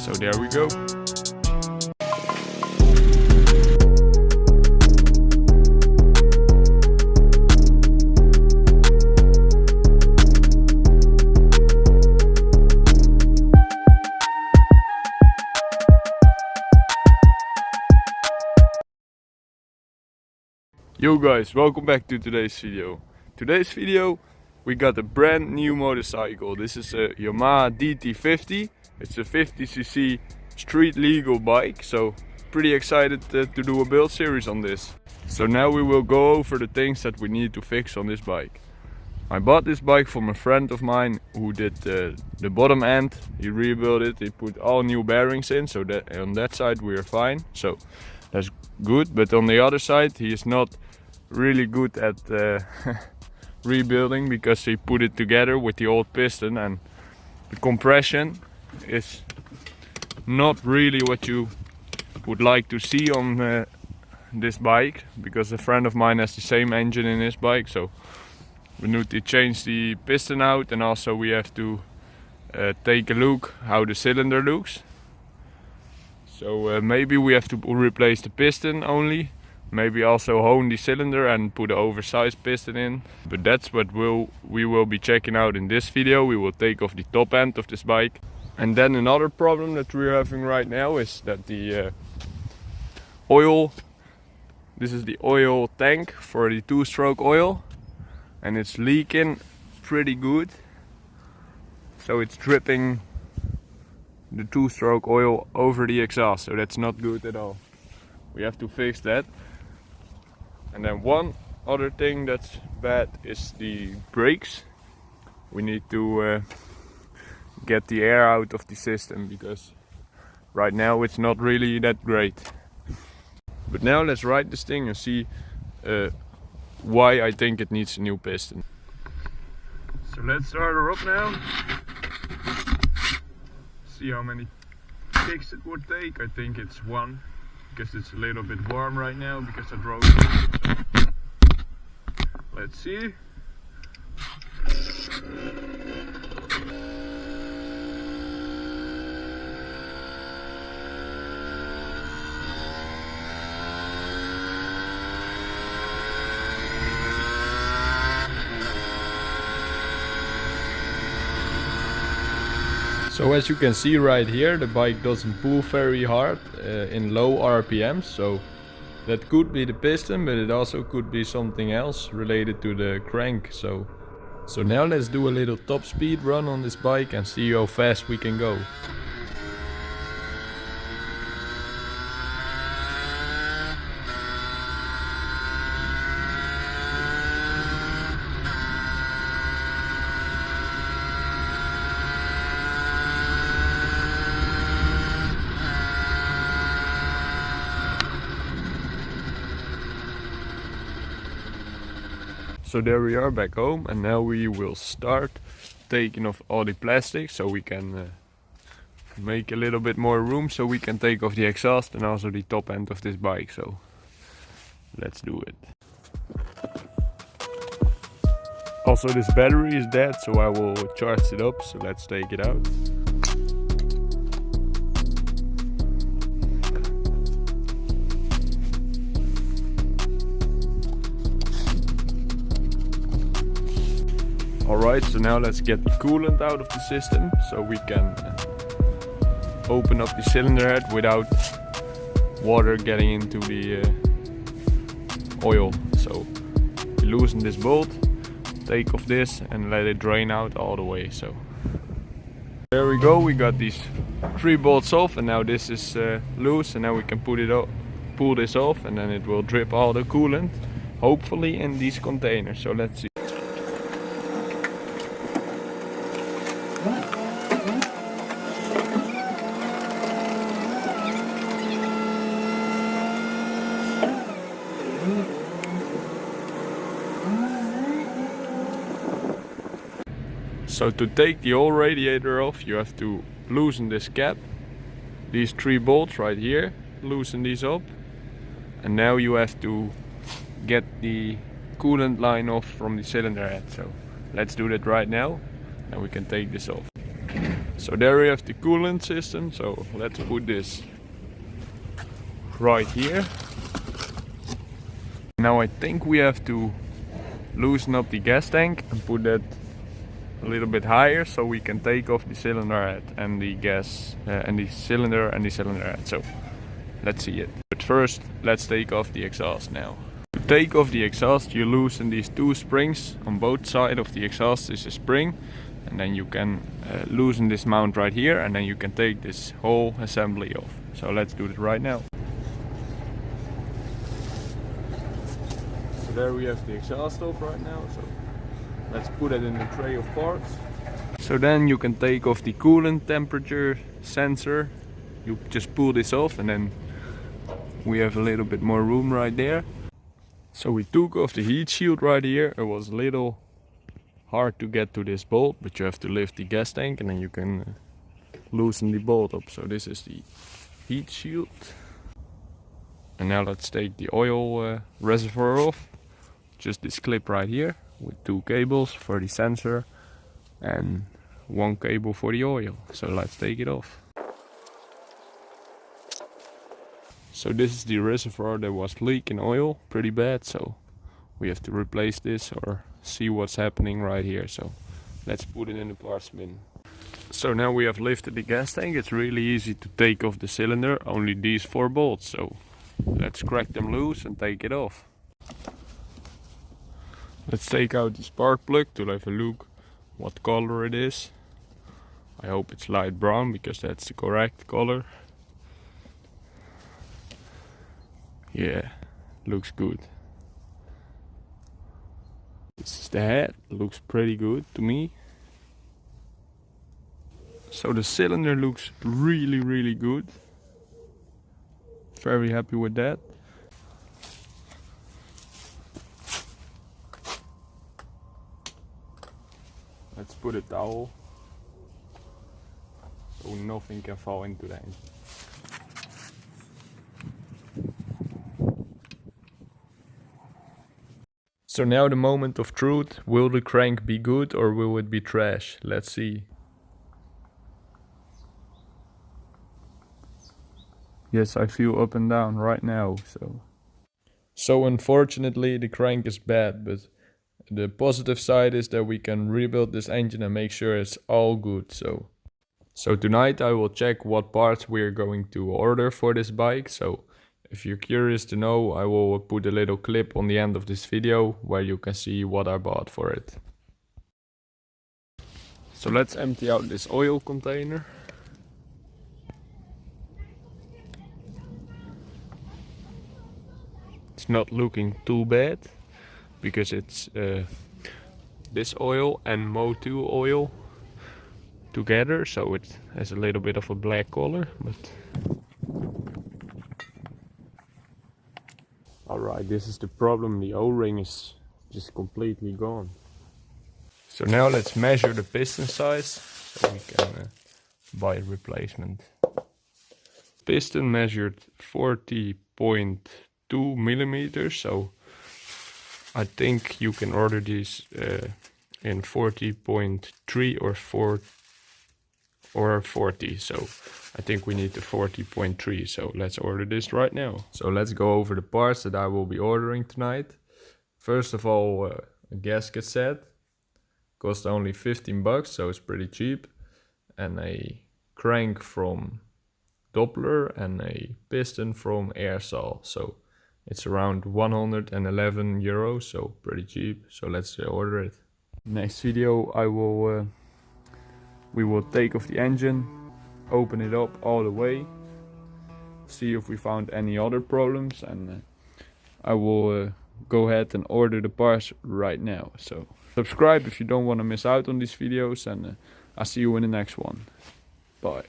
So there we go. Yo guys, welcome back to today's video. Today's video we got a brand new motorcycle. This is a Yamaha dt50. It's a 50cc street legal bike, so pretty excited to do a build series on this. So now we will go over the things that we need to fix on this bike. I bought this bike from a friend of mine who did the bottom end. He rebuilt it, he put all new bearings in, so that on that side we are fine. So that's good, but on the other side he is not really good at rebuilding, because he put it together with the old piston and the compression is not really what you would like to see on this bike, because a friend of mine has the same engine in his bike. So we need to change the piston out, and also we have to take a look how the cylinder looks. So maybe we have to replace the piston only, maybe also hone the cylinder and put an oversized piston in. But that's what we will be checking out in this video. We will take off the top end of this bike. And then another problem that we're having right now is that the oil, this is the oil tank for the two-stroke oil, and it's leaking pretty good. So it's dripping the two-stroke oil over the exhaust, so that's not good at all. We have to fix that. And then one other thing that's bad is the brakes. We need to get the air out of the system, because right now it's not really that great. But now let's ride this thing and see why I think it needs a new piston. So let's start her up now. See how many kicks it would take. I think it's one, because it's a little bit warm right now because I drove it. So let's see. So as you can see right here, the bike doesn't pull very hard in low RPMs, so that could be the piston, but it also could be something else related to the crank. So now let's do a little top speed run on this bike and see how fast we can go. So there we are back home, and now we will start taking off all the plastic so we can make a little bit more room, so we can take off the exhaust and also the top end of this bike. So let's do it. Also, this battery is dead, so I will charge it up, so let's take it out. Alright, so now let's get the coolant out of the system so we can open up the cylinder head without water getting into the oil. So loosen this bolt, take off this and let it drain out all the way. So there we go, we got these 3 bolts off, and now this is loose, and now we can pull this off, and then it will drip all the coolant, hopefully in these containers. So let's see. So to take the old radiator off, you have to loosen this cap, these 3 bolts right here, loosen these up, and now you have to get the coolant line off from the cylinder head. So let's do that right now, and we can take this off. So there we have the coolant system, so let's put this right here. Now I think we have to loosen up the gas tank and put that a little bit higher so we can take off the cylinder head and the gas and the cylinder head. So let's see it. But first let's take off the exhaust now. To take off the exhaust you loosen these two springs on both sides of the exhaust. This is a spring, and then you can loosen this mount right here, and then you can take this whole assembly off. So let's do it right now. So there we have the exhaust off right now, so let's put it in the tray of parts. So then you can take off the coolant temperature sensor. You just pull this off and then we have a little bit more room right there. So we took off the heat shield right here. It was a little hard to get to this bolt, but you have to lift the gas tank and then you can loosen the bolt up. So this is the heat shield. And now let's take the oil reservoir off. Just this clip right here with two cables for the sensor and one cable for the oil. So let's take it off. So this is the reservoir that was leaking oil pretty bad, so we have to replace this or see what's happening right here. So let's put it in the parts bin. So now we have lifted the gas tank. It's really easy to take off the cylinder, only these 4 bolts. So let's crack them loose and take it off. Let's take out the spark plug to have a look what color it is. I hope it's light brown because that's the correct color. Yeah, looks good. This is the head, looks pretty good to me. So the cylinder looks really good. Very happy with that. Let's put a towel so nothing can fall into the engine. So now the moment of truth. Will the crank be good or will it be trash? Let's see. Yes, I feel up and down right now. So unfortunately the crank is bad, but the positive side is that we can rebuild this engine and make sure it's all good. So tonight I will check what parts we're going to order for this bike. So if you're curious to know, I will put a little clip on the end of this video where you can see what I bought for it. So let's empty out this oil container. It's not looking too bad because it's this oil and Mo2 oil together, so it has a little bit of a black color, but alright, this is the problem, the O-ring is just completely gone. So now let's measure the piston size so we can buy a replacement. Piston measured 40.2 millimeters, so I think you can order these in 40.3 or 40, so I think we need the 40.3, so let's order this right now. So let's go over the parts that I will be ordering tonight. First of all, a gasket set, cost only 15 bucks, so it's pretty cheap, and a crank from Doppler and a piston from Airsal, so it's around 111 euros, so pretty cheap, so let's order it. Next video we will take off the engine, open it up all the way, see if we found any other problems, and I will go ahead and order the parts right now. So subscribe if you don't want to miss out on these videos, and I'll see you in the next one. Bye.